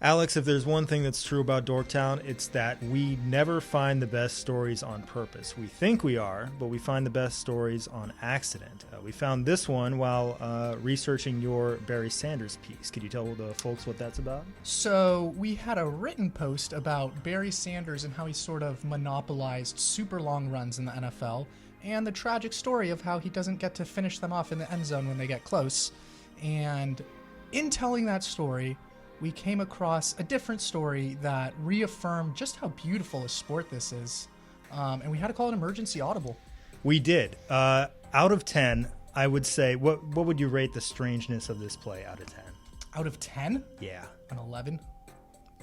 Alex, if there's one thing that's true about Dorktown, it's that we never find the best stories on purpose. We think we are, but we find the best stories on accident. We found this one while researching your Barry Sanders piece. Could you tell the folks what that's about? So we had a written post about Barry Sanders and how he sort of monopolized super long runs in the NFL, and the tragic story of how he doesn't get to finish them off in the end zone when they get close. And in telling that story, we came across a different story that reaffirmed just how beautiful a sport this is. And we had to call it emergency audible. We did. Out of 10, I would say, what would you rate the strangeness of this play out of 10? Out of 10? Yeah. An 11?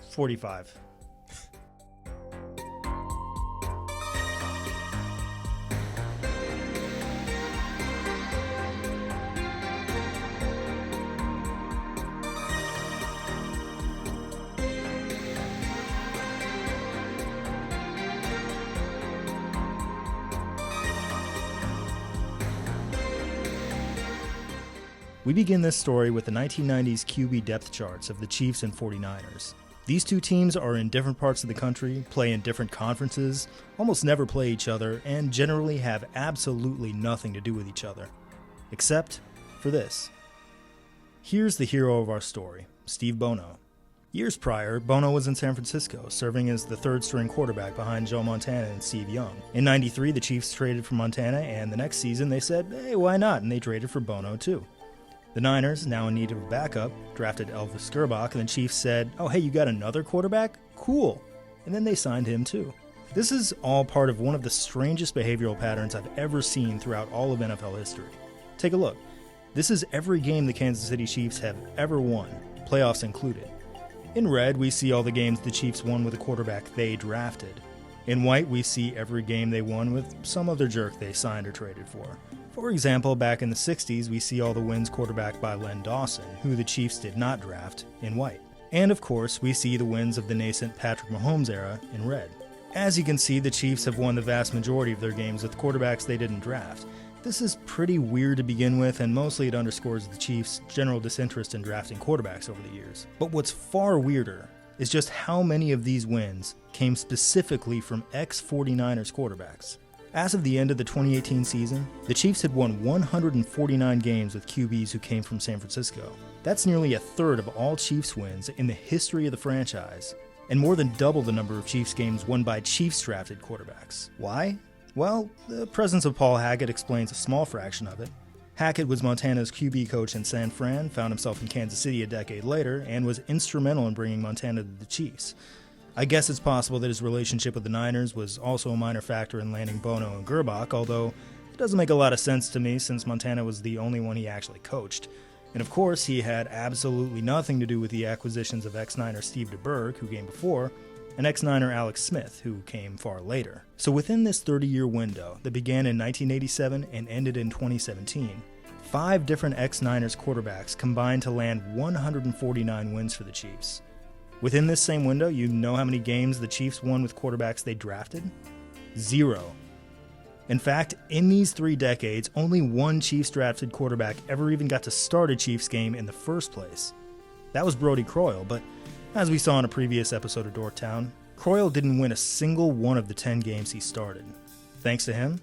45. We begin this story with the 1990s QB depth charts of the Chiefs and 49ers. These two teams are in different parts of the country, play in different conferences, almost never play each other, and generally have absolutely nothing to do with each other. Except for this. Here's the hero of our story, Steve Bono. Years prior, Bono was in San Francisco, serving as the third-string quarterback behind Joe Montana and Steve Young. In '93, the Chiefs traded for Montana, and the next season they said, hey, why not? And they traded for Bono too. The Niners, now in need of a backup, drafted Elvis Gerbach, and the Chiefs said, oh hey, you got another quarterback? Cool. And then they signed him too. This is all part of one of the strangest behavioral patterns I've ever seen throughout all of NFL history. Take a look. This is every game the Kansas City Chiefs have ever won, playoffs included. In red, we see all the games the Chiefs won with a quarterback they drafted. In white, we see every game they won with some other jerk they signed or traded for. For example, back in the 60s, we see all the wins quarterbacked by Len Dawson, who the Chiefs did not draft, in white. And of course, we see the wins of the nascent Patrick Mahomes era in red. As you can see, the Chiefs have won the vast majority of their games with quarterbacks they didn't draft. This is pretty weird to begin with, and mostly it underscores the Chiefs' general disinterest in drafting quarterbacks over the years. But what's far weirder is just how many of these wins came specifically from ex-49ers quarterbacks. As of the end of the 2018 season, the Chiefs had won 149 games with QBs who came from San Francisco. That's nearly a third of all Chiefs wins in the history of the franchise, and more than double the number of Chiefs games won by Chiefs-drafted quarterbacks. Why? Well, the presence of Paul Hackett explains a small fraction of it. Hackett was Montana's QB coach in San Fran, found himself in Kansas City a decade later, and was instrumental in bringing Montana to the Chiefs. I guess it's possible that his relationship with the Niners was also a minor factor in landing Bono and Gerbach, although it doesn't make a lot of sense to me since Montana was the only one he actually coached. And of course, he had absolutely nothing to do with the acquisitions of ex-Niner Steve DeBerg, who came before, and ex-Niner Alex Smith, who came far later. So within this 30-year window that began in 1987 and ended in 2017, 5 different ex-Niners quarterbacks combined to land 149 wins for the Chiefs. Within this same window, you know how many games the Chiefs won with quarterbacks they drafted? 0. In fact, in these 3 decades, only one Chiefs-drafted quarterback ever even got to start a Chiefs game in the first place. That was Brodie Croyle, but as we saw in a previous episode of Dorktown, Croyle didn't win a single one of the 10 games he started. Thanks to him,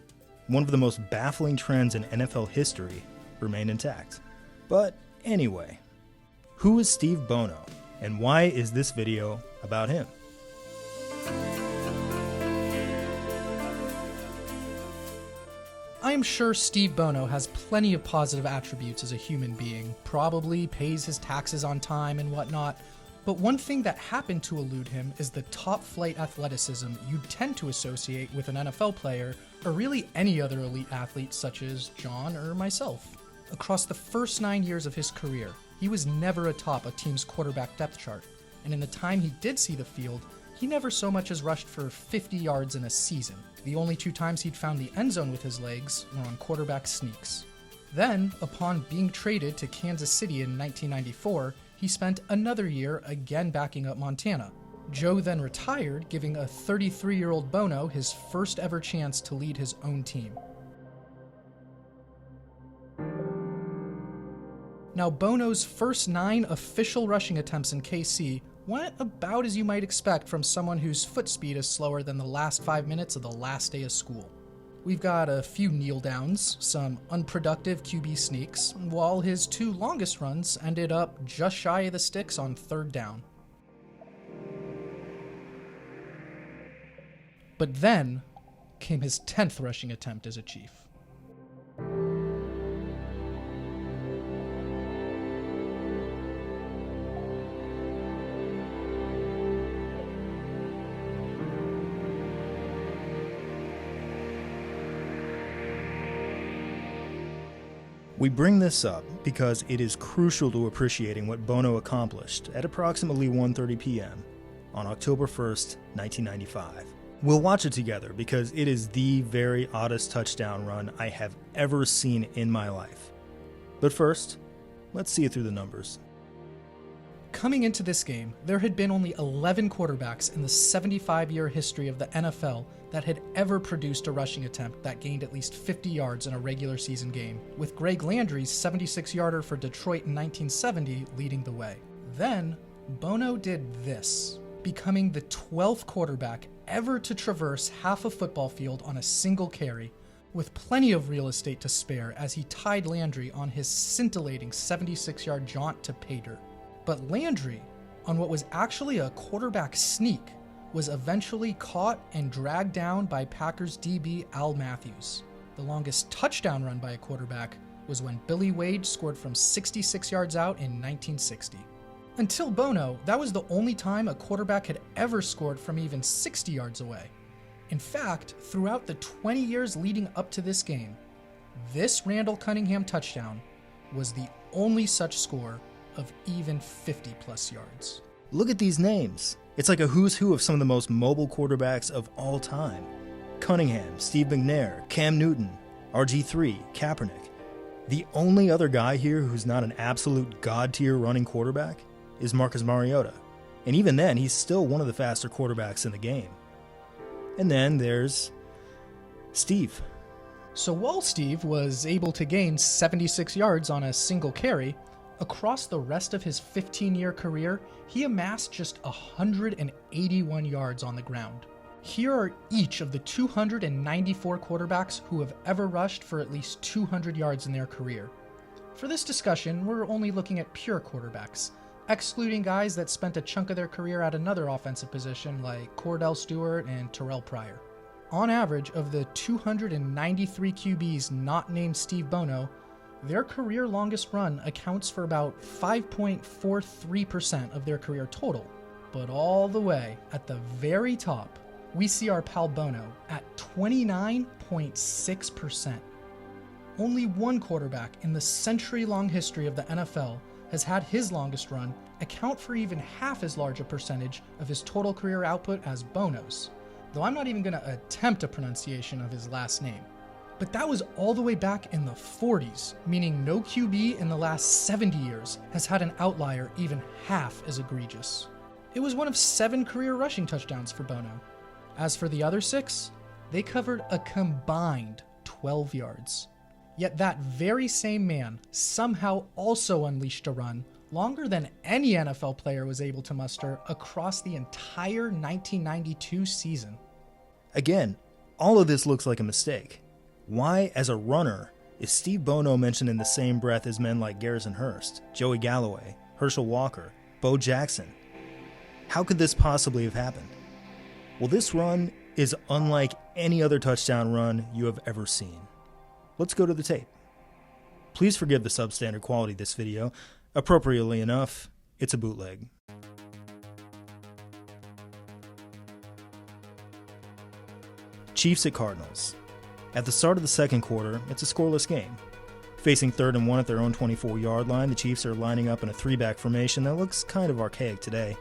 one of the most baffling trends in NFL history remained intact. But anyway, who is Steve Bono? And why is this video about him? I am sure Steve Bono has plenty of positive attributes as a human being, probably pays his taxes on time and whatnot, but one thing that happened to elude him is the top-flight athleticism you'd tend to associate with an NFL player, or really any other elite athlete such as John or myself. Across the first 9 years of his career, he was never atop a team's quarterback depth chart, and in the time he did see the field, he never so much as rushed for 50 yards in a season. The only 2 times he'd found the end zone with his legs were on quarterback sneaks. Then, upon being traded to Kansas City in 1994, he spent another year again backing up Montana. Joe then retired, giving a 33-year-old Bono his first ever chance to lead his own team. Now, Bono's first 9 official rushing attempts in KC went about as you might expect from someone whose foot speed is slower than the last 5 minutes of the last day of school. We've got a few kneel downs, some unproductive QB sneaks, while his 2 longest runs ended up just shy of the sticks on 3rd down. But then came his 10th rushing attempt as a Chief. We bring this up because it is crucial to appreciating what Bono accomplished at approximately 1:30 p.m. on October 1st, 1995. We'll watch it together because it is the very oddest touchdown run I have ever seen in my life. But first, let's see it through the numbers. Coming into this game, there had been only 11 quarterbacks in the 75-year history of the NFL that had ever produced a rushing attempt that gained at least 50 yards in a regular season game, with Greg Landry's 76-yarder for Detroit in 1970 leading the way. Then, Bono did this, becoming the 12th quarterback ever to traverse half a football field on a single carry, with plenty of real estate to spare as he tied Landry on his scintillating 76-yard jaunt to pay dirt. But Landry, on what was actually a quarterback sneak, was eventually caught and dragged down by Packers DB Al Matthews. The longest touchdown run by a quarterback was when Billy Wade scored from 66 yards out in 1960. Until Bono, that was the only time a quarterback had ever scored from even 60 yards away. In fact, throughout the 20 years leading up to this game, this Randall Cunningham touchdown was the only such score of even 50-plus yards. Look at these names. It's like a who's who of some of the most mobile quarterbacks of all time. Cunningham, Steve McNair, Cam Newton, RG3, Kaepernick. The only other guy here who's not an absolute god-tier running quarterback is Marcus Mariota. And even then, he's still one of the faster quarterbacks in the game. And then there's Steve. So while Steve was able to gain 76 yards on a single carry, across the rest of his 15-year career, he amassed just 181 yards on the ground. Here are each of the 294 quarterbacks who have ever rushed for at least 200 yards in their career. For this discussion, we're only looking at pure quarterbacks, excluding guys that spent a chunk of their career at another offensive position like Cordell Stewart and Terrell Pryor. On average, of the 293 QBs not named Steve Bono, their career longest run accounts for about 5.43% of their career total. But all the way at the very top, we see our pal Bono at 29.6%. Only one quarterback in the century-long history of the NFL has had his longest run account for even half as large a percentage of his total career output as Bono's, though I'm not even going to attempt a pronunciation of his last name. But that was all the way back in the 40s, meaning no QB in the last 70 years has had an outlier even half as egregious. It was one of 7 career rushing touchdowns for Bono. As for the other 6, they covered a combined 12 yards. Yet that very same man somehow also unleashed a run longer than any NFL player was able to muster across the entire 1992 season. Again, all of this looks like a mistake. Why, as a runner, is Steve Bono mentioned in the same breath as men like Garrison Hurst, Joey Galloway, Herschel Walker, Bo Jackson? How could this possibly have happened? Well, this run is unlike any other touchdown run you have ever seen. Let's go to the tape. Please forgive the substandard quality of this video. Appropriately enough, it's a bootleg. Chiefs at Cardinals. At the start of the second quarter, it's a scoreless game. Facing 3rd and 1 at their own 24-yard line, the Chiefs are lining up in a 3-back formation that looks kind of archaic today.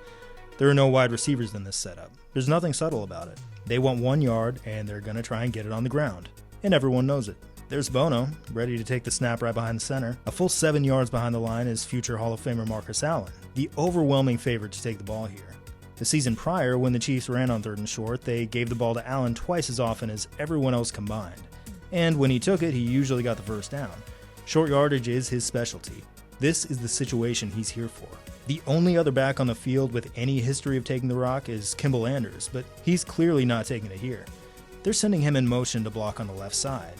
There are no wide receivers in this setup. There's nothing subtle about it. They want 1 yard, and they're going to try and get it on the ground. And everyone knows it. There's Bono, ready to take the snap right behind the center. A full 7 yards behind the line is future Hall of Famer Marcus Allen, the overwhelming favorite to take the ball here. The season prior, when the Chiefs ran on 3rd and short, they gave the ball to Allen twice as often as everyone else combined. And when he took it, he usually got the first down. Short yardage is his specialty. This is the situation he's here for. The only other back on the field with any history of taking the rock is Kimball Anders, but he's clearly not taking it here. They're sending him in motion to block on the left side.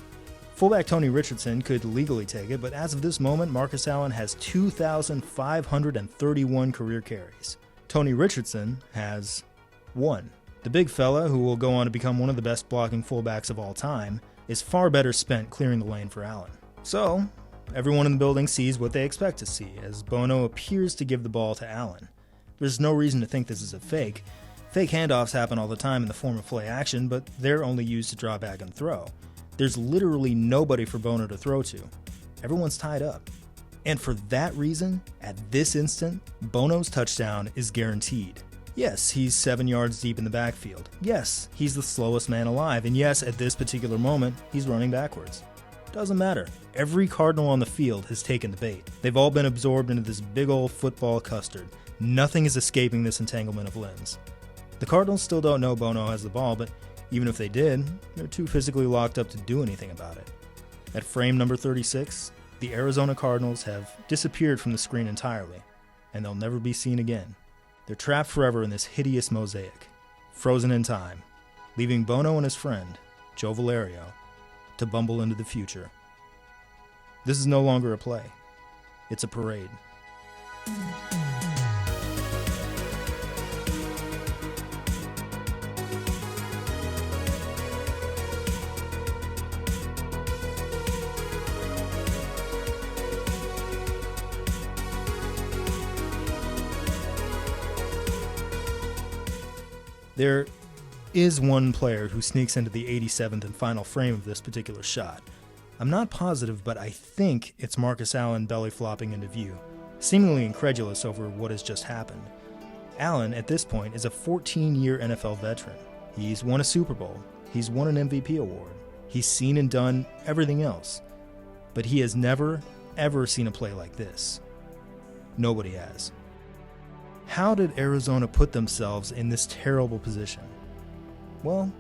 Fullback Tony Richardson could legally take it, but as of this moment, Marcus Allen has 2,531 career carries. Tony Richardson has 1. The big fella, who will go on to become one of the best blocking fullbacks of all time, is far better spent clearing the lane for Allen. So, everyone in the building sees what they expect to see, as Bono appears to give the ball to Allen. There's no reason to think this is a fake. Fake handoffs happen all the time in the form of play action, but they're only used to draw back and throw. There's literally nobody for Bono to throw to. Everyone's tied up. And for that reason, at this instant, Bono's touchdown is guaranteed. Yes, he's 7 yards deep in the backfield. Yes, he's the slowest man alive. And yes, at this particular moment, he's running backwards. Doesn't matter. Every Cardinal on the field has taken the bait. They've all been absorbed into this big old football custard. Nothing is escaping this entanglement of limbs. The Cardinals still don't know Bono has the ball, but even if they did, they're too physically locked up to do anything about it. At frame number 36, the Arizona Cardinals have disappeared from the screen entirely, and they'll never be seen again. They're trapped forever in this hideous mosaic, frozen in time, leaving Bono and his friend, Joe Valerio, to bumble into the future. This is no longer a play. It's a parade. There is one player who sneaks into the 87th and final frame of this particular shot. I'm not positive, but I think it's Marcus Allen belly flopping into view, seemingly incredulous over what has just happened. Allen, at this point, is a 14-year NFL veteran. He's won a Super Bowl. He's won an MVP award. He's seen and done everything else. But he has never, ever seen a play like this. Nobody has. How did Arizona put themselves in this terrible position? Well,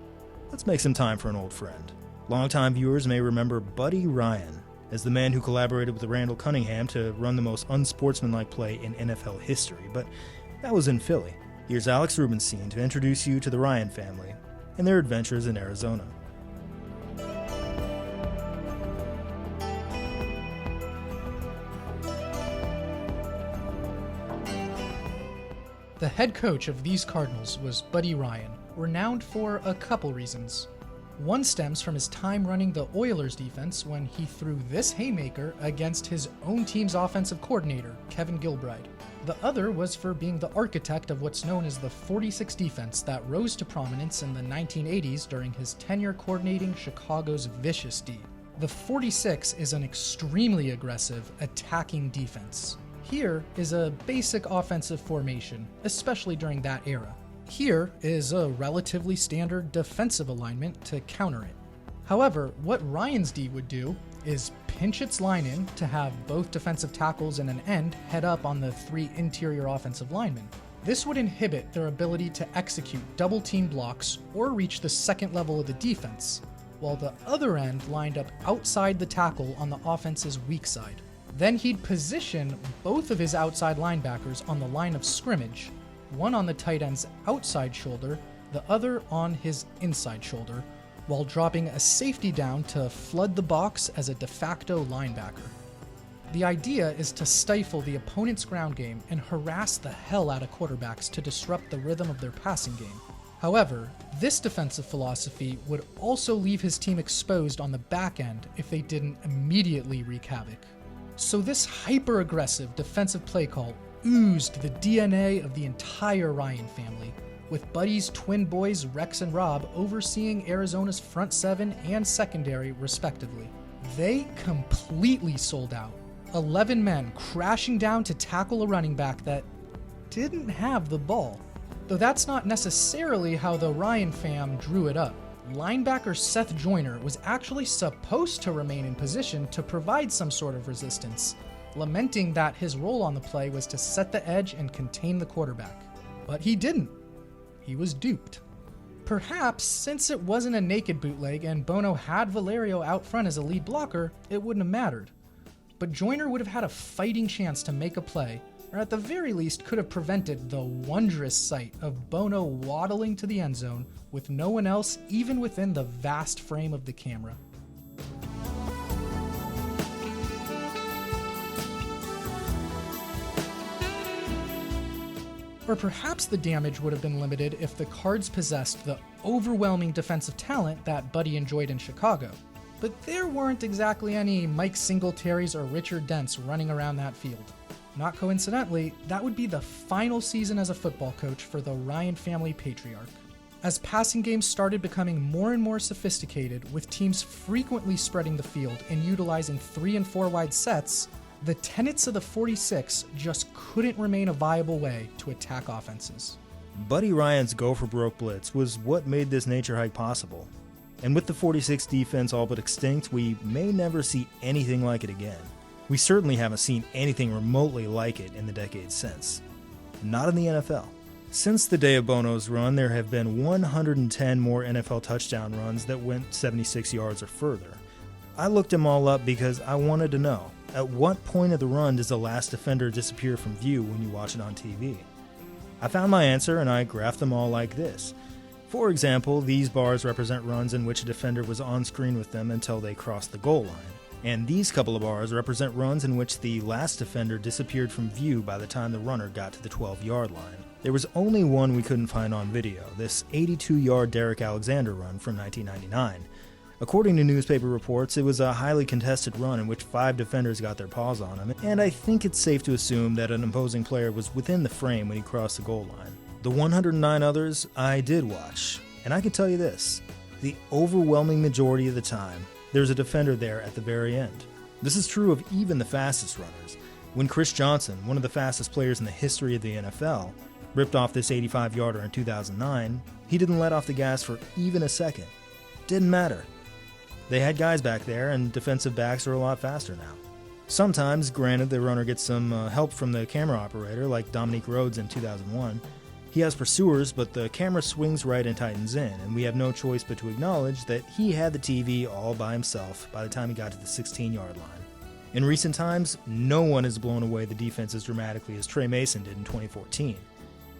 let's make some time for an old friend. Longtime viewers may remember Buddy Ryan as the man who collaborated with Randall Cunningham to run the most unsportsmanlike play in NFL history, but that was in Philly. Here's Alex Rubenstein to introduce you to the Ryan family and their adventures in Arizona. The head coach of these Cardinals was Buddy Ryan, renowned for a couple reasons. One stems from his time running the Oilers defense when he threw this haymaker against his own team's offensive coordinator, Kevin Gilbride. The other was for being the architect of what's known as the 46 defense that rose to prominence in the 1980s during his tenure coordinating Chicago's vicious D. The 46 is an extremely aggressive, attacking defense. Here is a basic offensive formation, especially during that era. Here is a relatively standard defensive alignment to counter it. However, what Ryan's D would do is pinch its line in to have both defensive tackles and an end head up on the 3 interior offensive linemen. This would inhibit their ability to execute double team blocks or reach the second level of the defense, while the other end lined up outside the tackle on the offense's weak side. Then he'd position both of his outside linebackers on the line of scrimmage, one on the tight end's outside shoulder, the other on his inside shoulder, while dropping a safety down to flood the box as a de facto linebacker. The idea is to stifle the opponent's ground game and harass the hell out of quarterbacks to disrupt the rhythm of their passing game. However, this defensive philosophy would also leave his team exposed on the back end if they didn't immediately wreak havoc. So this hyper-aggressive defensive play call oozed the DNA of the entire Ryan family, with Buddy's twin boys Rex and Rob overseeing Arizona's front 7 and secondary respectively. They completely sold out. 11 men crashing down to tackle a running back that didn't have the ball. Though that's not necessarily how the Ryan fam drew it up. Linebacker Seth Joyner was actually supposed to remain in position to provide some sort of resistance, lamenting that his role on the play was to set the edge and contain the quarterback. But he didn't. He was duped. Perhaps, since it wasn't a naked bootleg and Bono had Valerio out front as a lead blocker, it wouldn't have mattered. But Joyner would have had a fighting chance to make a play, or at the very least could have prevented the wondrous sight of Bono waddling to the end zone with no one else even within the vast frame of the camera. Or perhaps the damage would have been limited if the Cards possessed the overwhelming defensive talent that Buddy enjoyed in Chicago. But there weren't exactly any Mike Singletaries or Richard Dents running around that field. Not coincidentally, that would be the final season as a football coach for the Ryan family patriarch. As passing games started becoming more and more sophisticated, with teams frequently spreading the field and utilizing 3 and 4 wide sets, the tenets of the 46 just couldn't remain a viable way to attack offenses. Buddy Ryan's go-for-broke blitz was what made this nature hike possible. And with the 46 defense all but extinct, we may never see anything like it again. We certainly haven't seen anything remotely like it in the decades since. Not in the NFL. Since the day of Bono's run, there have been 110 more NFL touchdown runs that went 76 yards or further. I looked them all up because I wanted to know, at what point of the run does the last defender disappear from view when you watch it on TV? I found my answer and I graphed them all like this. For example, these bars represent runs in which a defender was on screen with them until they crossed the goal line. And these couple of bars represent runs in which the last defender disappeared from view by the time the runner got to the 12-yard line. There was only one we couldn't find on video, this 82-yard Derrick Alexander run from 1999. According to newspaper reports, it was a highly contested run in which 5 defenders got their paws on him, and I think it's safe to assume that an opposing player was within the frame when he crossed the goal line. The 109 others I did watch, and I can tell you this, the overwhelming majority of the time, there's a defender there at the very end. This is true of even the fastest runners. When Chris Johnson, one of the fastest players in the history of the NFL, ripped off this 85-yarder in 2009, he didn't let off the gas for even a second. Didn't matter. They had guys back there, and defensive backs are a lot faster now. Sometimes, granted, the runner gets some help from the camera operator, like Dominique Rhodes in 2001. He has pursuers, but the camera swings right and tightens in, and we have no choice but to acknowledge that he had the TV all by himself by the time he got to the 16-yard line. In recent times, no one has blown away the defense as dramatically as Trey Mason did in 2014.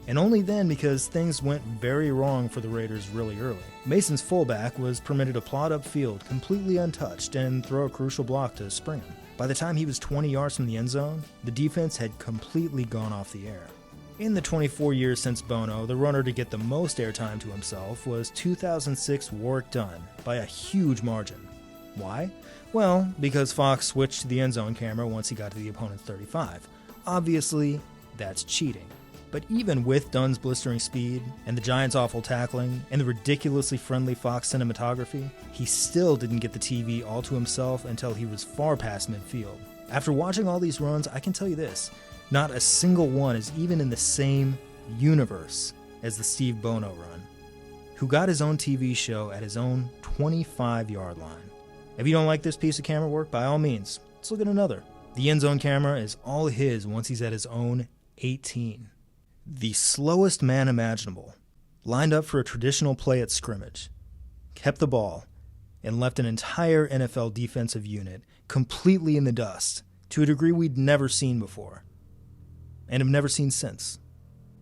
And only then because things went very wrong for the Raiders really early. Mason's fullback was permitted to plod upfield completely untouched and throw a crucial block to spring him. By the time he was 20 yards from the end zone, the defense had completely gone off the air. In the 24 years since Bono, the runner to get the most airtime to himself was 2006 Warrick Dunn by a huge margin. Why? Well, because Fox switched to the end zone camera once he got to the opponent's 35. Obviously, that's cheating. But even with Dunn's blistering speed, and the Giants' awful tackling, and the ridiculously friendly Fox cinematography, he still didn't get the TV all to himself until he was far past midfield. After watching all these runs, I can tell you this, not a single one is even in the same universe as the Steve Bono run, who got his own TV show at his own 25-yard line. If you don't like this piece of camera work, by all means, let's look at another. The end zone camera is all his once he's at his own 18. The slowest man imaginable, lined up for a traditional play at scrimmage, kept the ball, and left an entire NFL defensive unit completely in the dust to a degree we'd never seen before, and have never seen since.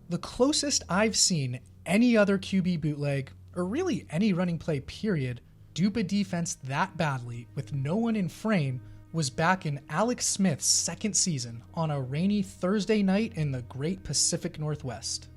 The closest I've seen any other QB bootleg, or really any running play period, dupe a defense that badly with no one in frame was back in Alex Smith's second season on a rainy Thursday night in the great Pacific Northwest.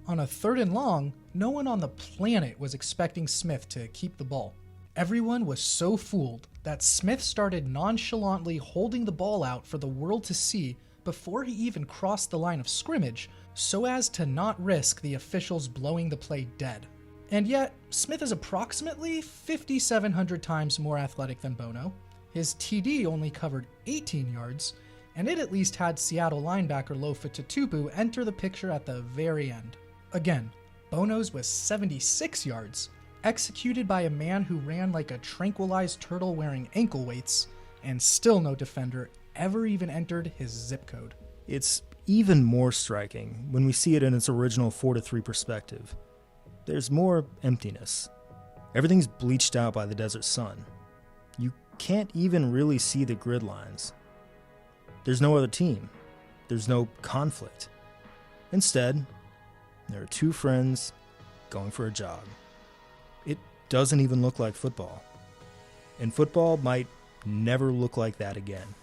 On a 3rd and long, no one on the planet was expecting Smith to keep the ball. Everyone was so fooled that Smith started nonchalantly holding the ball out for the world to see before he even crossed the line of scrimmage, so as to not risk the officials blowing the play dead. And yet, Smith is approximately 5,700 times more athletic than Bono. His TD only covered 18 yards, and it at least had Seattle linebacker Lofa Tatupu enter the picture at the very end. Again, Bono's was 76 yards, executed by a man who ran like a tranquilized turtle wearing ankle weights, and still no defender ever even entered his zip code. It's even more striking when we see it in its original 4-3 perspective. There's more emptiness. Everything's bleached out by the desert sun. You can't even really see the grid lines. There's no other team. There's no conflict. Instead, there are two friends going for a jog. It doesn't even look like football. And football might never look like that again.